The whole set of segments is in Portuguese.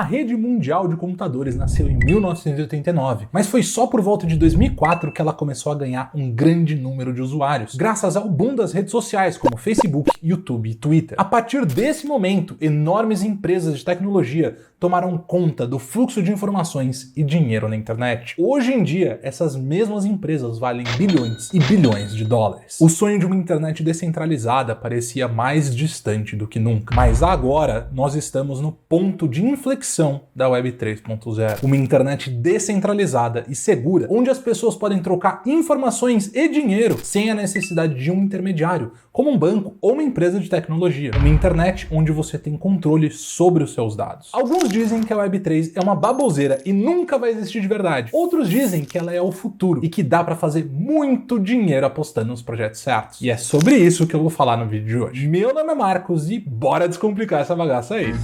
A rede mundial de computadores nasceu em 1989, mas foi só por volta de 2004 que ela começou a ganhar um grande número de usuários, graças ao boom das redes sociais como Facebook, YouTube e Twitter. A partir desse momento, enormes empresas de tecnologia tomaram conta do fluxo de informações e dinheiro na internet. Hoje em dia, essas mesmas empresas valem bilhões e bilhões de dólares. O sonho de uma internet descentralizada parecia mais distante do que nunca, mas agora nós estamos no ponto de inflexão da Web 3.0. Uma internet descentralizada e segura, onde as pessoas podem trocar informações e dinheiro sem a necessidade de um intermediário, como um banco ou uma empresa de tecnologia. Uma internet onde você tem controle sobre os seus dados. Alguns dizem que a Web3 é uma baboseira e nunca vai existir de verdade. Outros dizem que ela é o futuro e que dá pra fazer muito dinheiro apostando nos projetos certos. E é sobre isso que eu vou falar no vídeo de hoje. Meu nome é Marcos e bora descomplicar essa bagaça aí.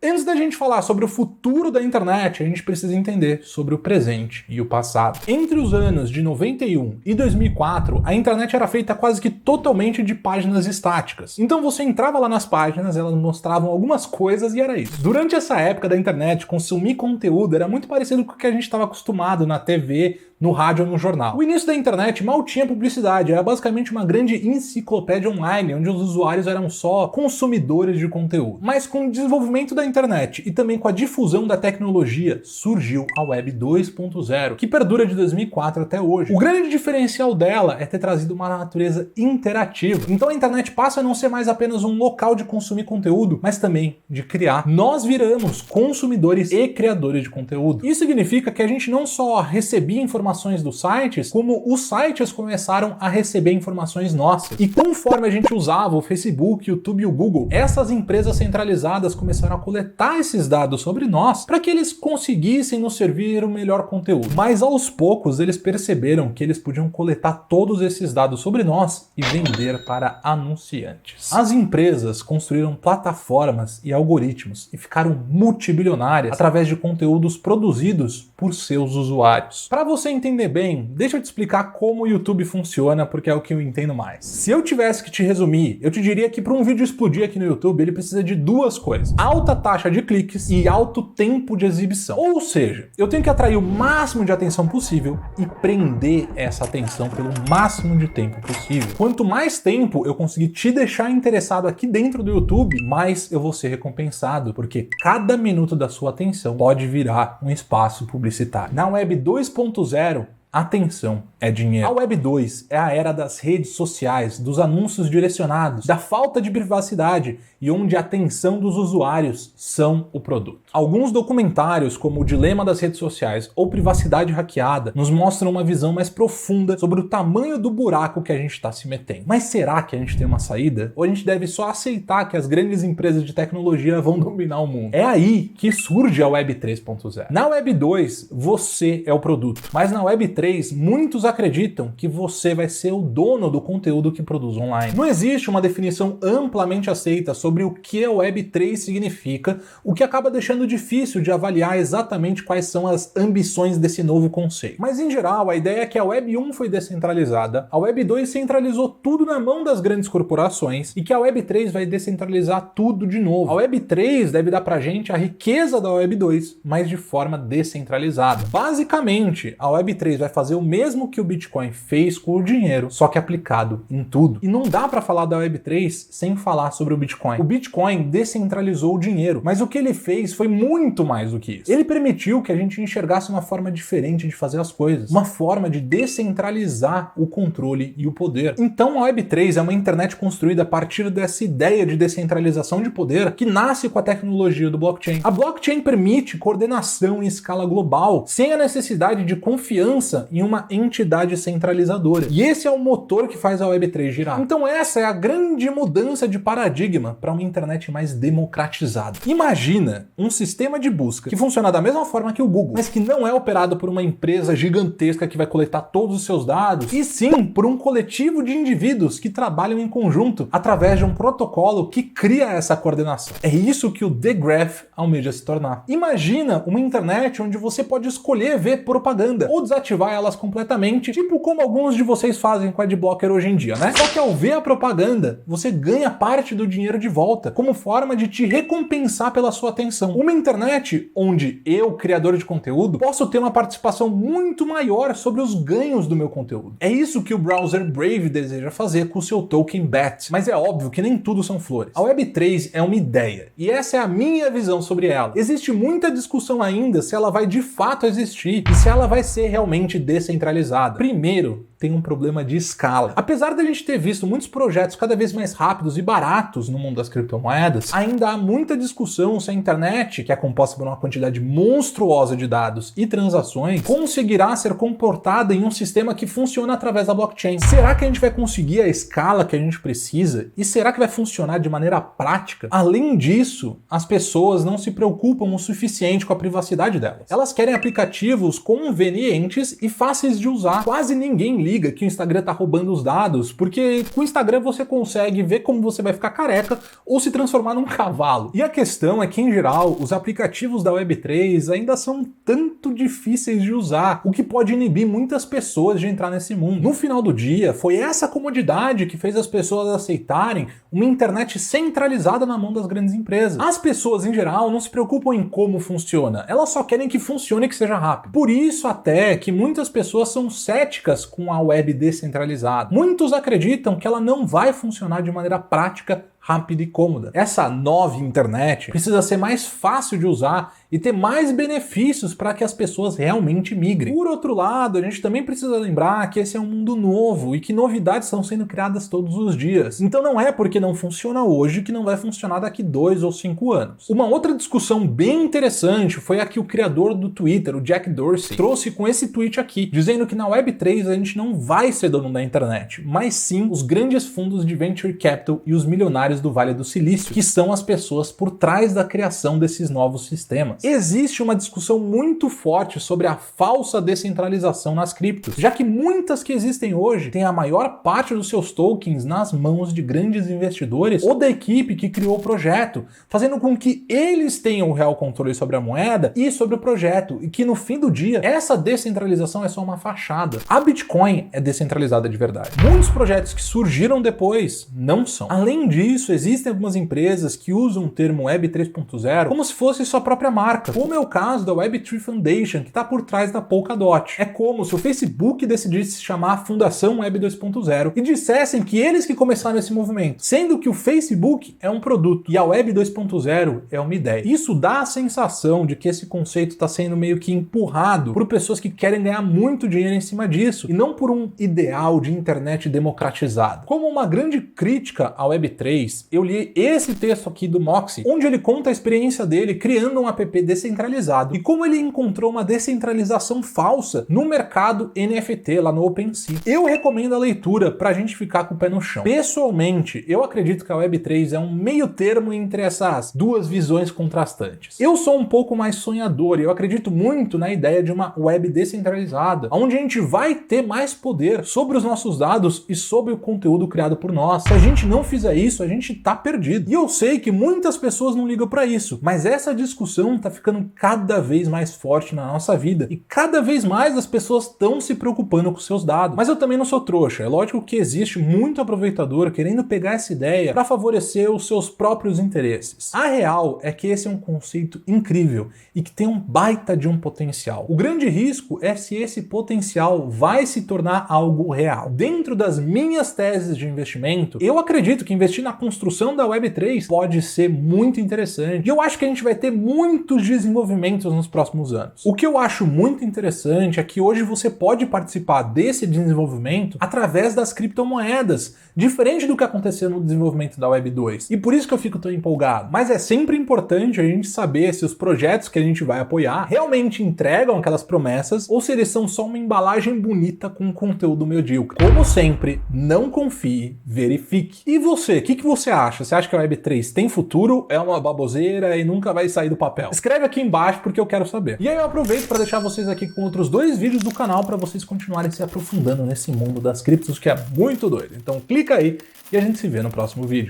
Antes da gente falar sobre o futuro da internet, a gente precisa entender sobre o presente e o passado. Entre os anos de 91 e 2004, a internet era feita quase que totalmente de páginas estáticas. Então você entrava lá nas páginas, elas mostravam algumas coisas e era isso. Durante essa época da internet, consumir conteúdo era muito parecido com o que a gente estava acostumado na TV, no rádio ou no jornal. O início da internet mal tinha publicidade, era basicamente uma grande enciclopédia online, onde os usuários eram só consumidores de conteúdo. Mas com o desenvolvimento da internet e também com a difusão da tecnologia, surgiu a Web 2.0, que perdura de 2004 até hoje. O grande diferencial dela é ter trazido uma natureza interativa. Então a internet passa a não ser mais apenas um local de consumir conteúdo, mas também de criar. Nós viramos consumidores e criadores de conteúdo. Isso significa que a gente não só recebia informações dos sites, como os sites começaram a receber informações nossas. E conforme a gente usava o Facebook, o YouTube e o Google, essas empresas centralizadas começaram a coletar esses dados sobre nós para que eles conseguissem nos servir o melhor conteúdo. Mas aos poucos eles perceberam que eles podiam coletar todos esses dados sobre nós e vender para anunciantes. As empresas construíram plataformas e algoritmos e ficaram multibilionárias através de conteúdos produzidos por seus usuários. Para você entender bem, deixa eu te explicar como o YouTube funciona, porque é o que eu entendo mais. Se eu tivesse que te resumir, eu te diria que para um vídeo explodir aqui no YouTube, ele precisa de duas coisas: alta taxa de cliques e alto tempo de exibição. Ou seja, eu tenho que atrair o máximo de atenção possível e prender essa atenção pelo máximo de tempo possível. Quanto mais tempo eu conseguir te deixar interessado aqui dentro do YouTube, mais eu vou ser recompensado, porque cada minuto da sua atenção pode virar um espaço publicitário. Na Web 2.0, atenção é dinheiro. A Web 2 é a era das redes sociais, dos anúncios direcionados, da falta de privacidade e onde a atenção dos usuários são o produto. Alguns documentários, como O Dilema das Redes Sociais ou Privacidade Hackeada, nos mostram uma visão mais profunda sobre o tamanho do buraco que a gente está se metendo. Mas será que a gente tem uma saída? Ou a gente deve só aceitar que as grandes empresas de tecnologia vão dominar o mundo? É aí que surge a Web 3.0. Na Web 2, você é o produto, mas na Web 3, muitos acreditam que você vai ser o dono do conteúdo que produz online. Não existe uma definição amplamente aceita sobre o que a Web 3 significa, o que acaba deixando difícil de avaliar exatamente quais são as ambições desse novo conceito. Mas em geral, a ideia é que a Web 1 foi descentralizada, a Web 2 centralizou tudo na mão das grandes corporações e que a Web 3 vai descentralizar tudo de novo. A Web 3 deve dar pra gente a riqueza da Web 2, mas de forma descentralizada. Basicamente, a Web 3 vai fazer o mesmo que o Bitcoin fez com o dinheiro, só que aplicado em tudo. E não dá pra falar da Web 3 sem falar sobre o Bitcoin. O Bitcoin descentralizou o dinheiro, mas o que ele fez foi muito mais do que isso. Ele permitiu que a gente enxergasse uma forma diferente de fazer as coisas, uma forma de descentralizar o controle e o poder. Então a Web 3 é uma internet construída a partir dessa ideia de descentralização de poder que nasce com a tecnologia do blockchain. A blockchain permite coordenação em escala global, sem a necessidade de confiança em uma entidade centralizadora. E esse é o motor que faz a Web 3 girar. Então essa é a grande mudança de paradigma para uma internet mais democratizada. Imagina um sistema de busca que funciona da mesma forma que o Google, mas que não é operado por uma empresa gigantesca que vai coletar todos os seus dados, e sim por um coletivo de indivíduos que trabalham em conjunto através de um protocolo que cria essa coordenação. É isso que o The Graph almeja se tornar. Imagina uma internet onde você pode escolher ver propaganda ou desativar bloquear elas completamente, tipo como alguns de vocês fazem com adblocker hoje em dia, né? Só que ao ver a propaganda, você ganha parte do dinheiro de volta, como forma de te recompensar pela sua atenção. Uma internet onde eu, criador de conteúdo, posso ter uma participação muito maior sobre os ganhos do meu conteúdo. É isso que o browser Brave deseja fazer com o seu token BAT. Mas é óbvio que nem tudo são flores. A Web3 é uma ideia, e essa é a minha visão sobre ela. Existe muita discussão ainda se ela vai de fato existir e se ela vai ser realmente descentralizada. Primeiro, tem um problema de escala. Apesar da gente ter visto muitos projetos cada vez mais rápidos e baratos no mundo das criptomoedas, ainda há muita discussão se a internet, que é composta por uma quantidade monstruosa de dados e transações, conseguirá ser comportada em um sistema que funciona através da blockchain. Será que a gente vai conseguir a escala que a gente precisa? E será que vai funcionar de maneira prática? Além disso, as pessoas não se preocupam o suficiente com a privacidade delas. Elas querem aplicativos convenientes e fáceis de usar. Quase ninguém liga que o Instagram tá roubando os dados, porque com o Instagram você consegue ver como você vai ficar careca ou se transformar num cavalo. E a questão é que, em geral, os aplicativos da Web3 ainda são tanto difíceis de usar, o que pode inibir muitas pessoas de entrar nesse mundo. No final do dia, foi essa comodidade que fez as pessoas aceitarem uma internet centralizada na mão das grandes empresas. As pessoas, em geral, não se preocupam em como funciona, elas só querem que funcione e que seja rápido. Por isso, até, que muitas pessoas são céticas com a web descentralizada. Muitos acreditam que ela não vai funcionar de maneira prática, rápida e cômoda. Essa nova internet precisa ser mais fácil de usar e ter mais benefícios para que as pessoas realmente migrem. Por outro lado, a gente também precisa lembrar que esse é um mundo novo e que novidades estão sendo criadas todos os dias. Então não é porque não funciona hoje que não vai funcionar daqui 2 ou 5 anos. Uma outra discussão bem interessante foi a que o criador do Twitter, o Jack Dorsey, trouxe com esse tweet aqui, dizendo que na Web3 a gente não vai ser dono da internet, mas sim os grandes fundos de venture capital e os milionários do Vale do Silício, que são as pessoas por trás da criação desses novos sistemas. Existe uma discussão muito forte sobre a falsa descentralização nas criptos, já que muitas que existem hoje têm a maior parte dos seus tokens nas mãos de grandes investidores ou da equipe que criou o projeto, fazendo com que eles tenham o real controle sobre a moeda e sobre o projeto, e que no fim do dia, essa descentralização é só uma fachada. A Bitcoin é descentralizada de verdade. Muitos projetos que surgiram depois não são. Além disso, existem algumas empresas que usam o termo Web 3.0 como se fosse sua própria marca, como é o caso da Web3 Foundation, que está por trás da Polkadot. É como se o Facebook decidisse se chamar Fundação Web 2.0 e dissessem que eles que começaram esse movimento, sendo que o Facebook é um produto e a Web 2.0 é uma ideia. Isso dá a sensação de que esse conceito está sendo meio que empurrado por pessoas que querem ganhar muito dinheiro em cima disso, e não por um ideal de internet democratizada. Como uma grande crítica à Web3, eu li esse texto aqui do Moxie, onde ele conta a experiência dele criando um app descentralizado e como ele encontrou uma descentralização falsa no mercado NFT lá no OpenSea. Eu recomendo a leitura pra gente ficar com o pé no chão. Pessoalmente, eu acredito que a Web3 é um meio termo entre essas duas visões contrastantes. Eu sou um pouco mais sonhador e eu acredito muito na ideia de uma web descentralizada, onde a gente vai ter mais poder sobre os nossos dados e sobre o conteúdo criado por nós. Se a gente não fizer isso, a gente tá perdido. E eu sei que muitas pessoas não ligam pra isso, mas essa discussão tá ficando cada vez mais forte na nossa vida e cada vez mais as pessoas estão se preocupando com seus dados. Mas eu também não sou trouxa. É lógico que existe muito aproveitador querendo pegar essa ideia para favorecer os seus próprios interesses. A real é que esse é um conceito incrível e que tem um baita de um potencial. O grande risco é se esse potencial vai se tornar algo real. Dentro das minhas teses de investimento, eu acredito que investir na construção da Web3 pode ser muito interessante. E eu acho que a gente vai ter muitos desenvolvimentos nos próximos anos. O que eu acho muito interessante é que hoje você pode participar desse desenvolvimento através das criptomoedas, diferente do que aconteceu no desenvolvimento da Web 2. E por isso que eu fico tão empolgado. Mas é sempre importante a gente saber se os projetos que a gente vai apoiar realmente entregam aquelas promessas ou se eles são só uma embalagem bonita com conteúdo medíocre. Como sempre, não confie, verifique. E você, o que você acha? Você acha que a Web 3 tem futuro? É uma baboseira e nunca vai sair do papel? Escreve aqui embaixo porque eu quero saber. E aí eu aproveito para deixar vocês aqui com outros 2 vídeos do canal para vocês continuarem se aprofundando nesse mundo das criptos que é muito doido. Então clica aí e a gente se vê no próximo vídeo.